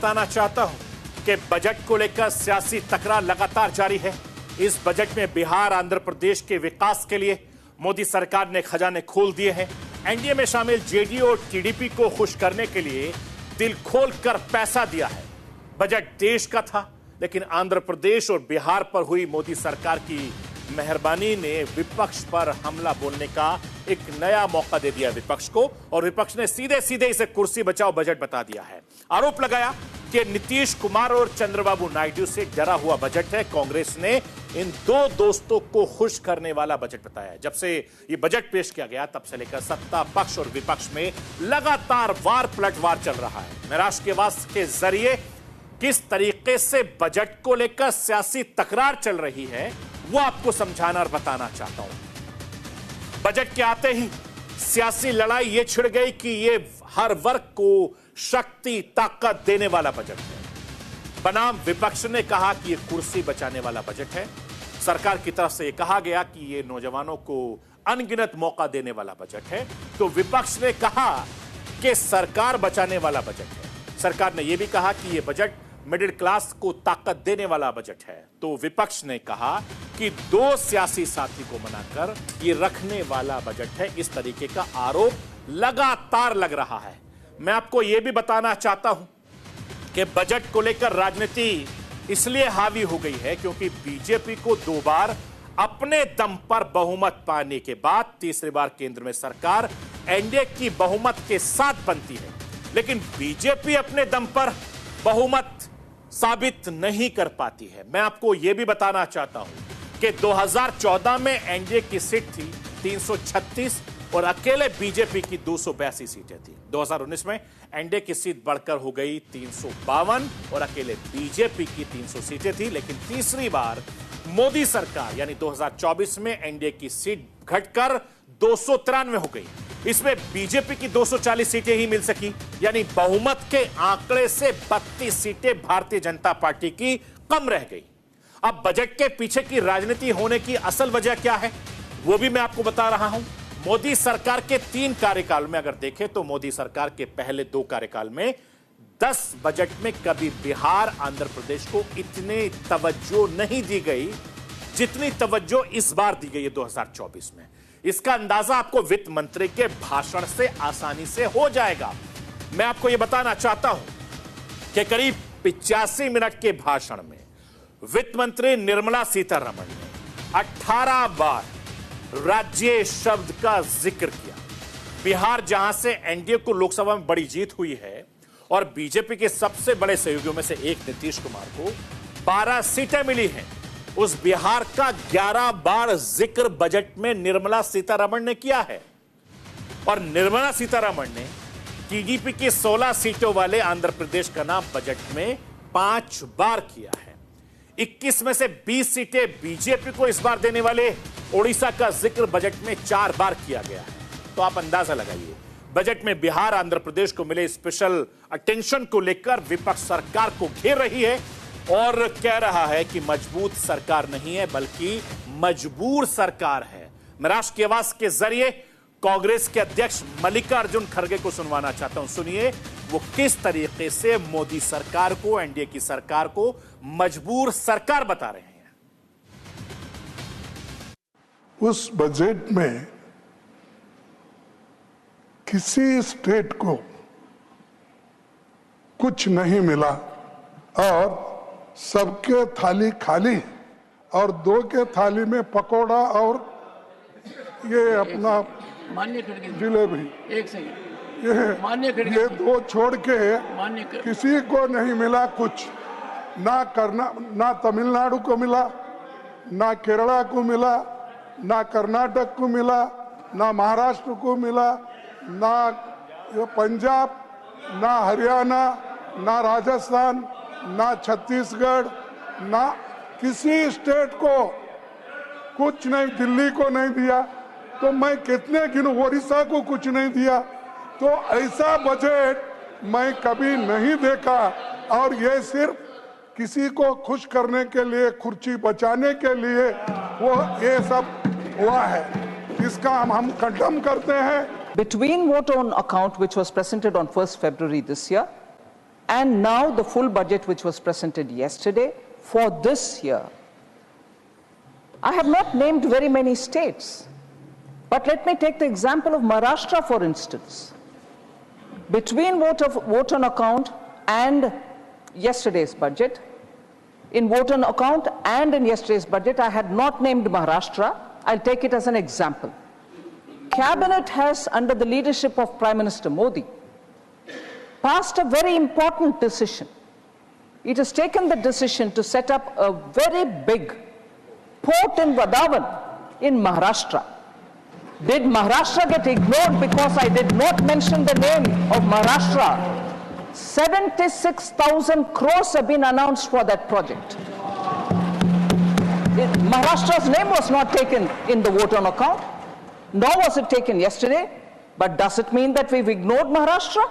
बताना चाहता हूं कि बजट को लेकर सियासी तकरार लगातार जारी है। इस बजट में बिहार, आंध्र प्रदेश के विकास के लिए मोदी सरकार ने खजाने खोल दिए हैं। एनडीए में शामिल जेडीयू और टीडीपी को खुश करने के लिए दिल खोलकर पैसा दिया है। बजट देश का था, लेकिन आंध्र प्रदेश और बिहार पर हुई मोदी सरकार की मेहरबानी ने विपक्ष पर हमला बोलने का एक नया मौका दे दिया विपक्ष को, और विपक्ष ने सीधे सीधे इसे कुर्सी बचाओ बजट बता दिया है। आरोप लगाया कि नीतीश कुमार और चंद्रबाबू नायडू से डरा हुआ बजट है। कांग्रेस ने इन दो दोस्तों को खुश करने वाला बजट बताया। जब से ये बजट पेश किया गया तब से लेकर सत्ता पक्ष और विपक्ष में लगातार वार पलटवार चल रहा है। मैं राष्ट्र के वास के जरिए किस तरीके से बजट को लेकर सियासी तकरार चल रही है वो आपको समझाना और बताना चाहता हूं। बजट के आते ही सियासी लड़ाई ये छिड़ गई कि ये हर वर्ग को शक्ति ताकत देने वाला बजट है। बनाम विपक्ष ने कहा कि ये कुर्सी बचाने वाला बजट है। सरकार की तरफ से ये कहा गया कि ये नौजवानों को अनगिनत मौका देने वाला बजट है, तो विपक्ष ने कहा कि सरकार बचाने वाला बजट है। सरकार ने यह भी कहा कि यह बजट मिडिल क्लास को ताकत देने वाला बजट है, तो विपक्ष ने कहा कि दो सियासी साथी को मनाकर ये रखने वाला बजट है। इस तरीके का आरोप लगातार लग रहा है। मैं आपको यह भी बताना चाहता हूं कि बजट को लेकर राजनीति इसलिए हावी हो गई है क्योंकि बीजेपी को 2 बार अपने दम पर बहुमत पाने के बाद तीसरी बार केंद्र में सरकार एनडीए की बहुमत के साथ बनती है, लेकिन बीजेपी अपने दम पर बहुमत साबित नहीं कर पाती है। मैं आपको यह भी बताना चाहता हूं कि 2014 में एनडीए की सीट थी 336 और अकेले बीजेपी की 282 सीटें थी। 2019 में एनडीए की सीट बढ़कर हो गई 352 और अकेले बीजेपी की 300 सीटें थी, लेकिन तीसरी बार मोदी सरकार यानी 2024 में एनडीए की सीट घटकर 293 हो गई। इसमें बीजेपी की 240 सीटें ही मिल सकी, यानी बहुमत के आंकड़े से 32 सीटें भारतीय जनता पार्टी की कम रह गई। अब बजट के पीछे की राजनीति होने की असल वजह क्या है वो भी मैं आपको बता रहा हूं। मोदी सरकार के 3 कार्यकाल में अगर देखें तो मोदी सरकार के पहले 2 कार्यकाल में 10 बजट में कभी बिहार, आंध्र प्रदेश को इतने तवज्जो नहीं दी गई जितनी तवज्जो इस बार दी गई है 2024 में। इसका अंदाजा आपको वित्त मंत्री के भाषण से आसानी से हो जाएगा। मैं आपको यह बताना चाहता हूं कि करीब 85 मिनट के भाषण में वित्त मंत्री निर्मला सीतारमण ने 18 बार राज्य शब्द का जिक्र किया। बिहार, जहां से एनडीए को लोकसभा में बड़ी जीत हुई है और बीजेपी के सबसे बड़े सहयोगियों में से एक नीतीश कुमार को 12 सीटें मिली हैं, उस बिहार का 11 बार जिक्र बजट में निर्मला सीतारमण ने किया है। और निर्मला सीतारमण ने टीडीपी की 16 सीटों वाले आंध्र प्रदेश का नाम बजट में 5 बार किया है। 21 में से 20 सीटें बीजेपी को इस बार देने वाले ओडिशा का जिक्र बजट में 4 बार किया गया है। तो आप अंदाजा लगाइए, बजट में बिहार, आंध्र प्रदेश को मिले स्पेशल अटेंशन को लेकर विपक्ष सरकार को घेर रही है और कह रहा है कि मजबूत सरकार नहीं है बल्कि मजबूर सरकार है। मैं राष्ट्र की आवाज के जरिए कांग्रेस के अध्यक्ष मल्लिकार्जुन खड़गे को सुनवाना चाहता हूं। सुनिए वो किस तरीके से मोदी सरकार को, एनडीए की सरकार को मजबूर सरकार बता रहे हैं। उस बजट में किसी स्टेट को कुछ नहीं मिला और सबके थाली खाली और 2 के थाली में पकोड़ा और ये अपना जिलेबी, एक सेकंड, ये 2 छोड़ के किसी को नहीं मिला कुछ। ना तमिलनाडु को मिला, ना केरला को मिला, ना कर्नाटक को मिला, ना महाराष्ट्र को मिला, ना पंजाब, ना हरियाणा, ना राजस्थान, ना छत्तीसगढ़, ना किसी स्टेट को कुछ नहीं, दिल्ली को नहीं दिया तो मैं कितने गिनूं, ओडिशा को कुछ नहीं दिया। तो ऐसा बजट मैं कभी नहीं देखा और ये सिर्फ किसी को खुश करने के लिए, कुर्सी बचाने के लिए वो ये सब हुआ है। इसका हम कंडम करते हैं। Between vote on account which was presented on 1st February this year and now the full budget which was presented yesterday for this year. I have not named very many states, but let me take the example of Maharashtra, for instance. Between vote on account and yesterday's budget, in vote on account and in yesterday's budget, I had not named Maharashtra. I'll take it as an example. Cabinet has, under the leadership of Prime Minister Modi, passed a very important decision. It has taken the decision to set up a very big port in Vadhavan in Maharashtra. Did Maharashtra get ignored because I did not mention the name of Maharashtra? 76,000 crores have been announced for that project. Maharashtra's name was not taken in the vote on account, nor was it taken yesterday. But does it mean that we've ignored Maharashtra?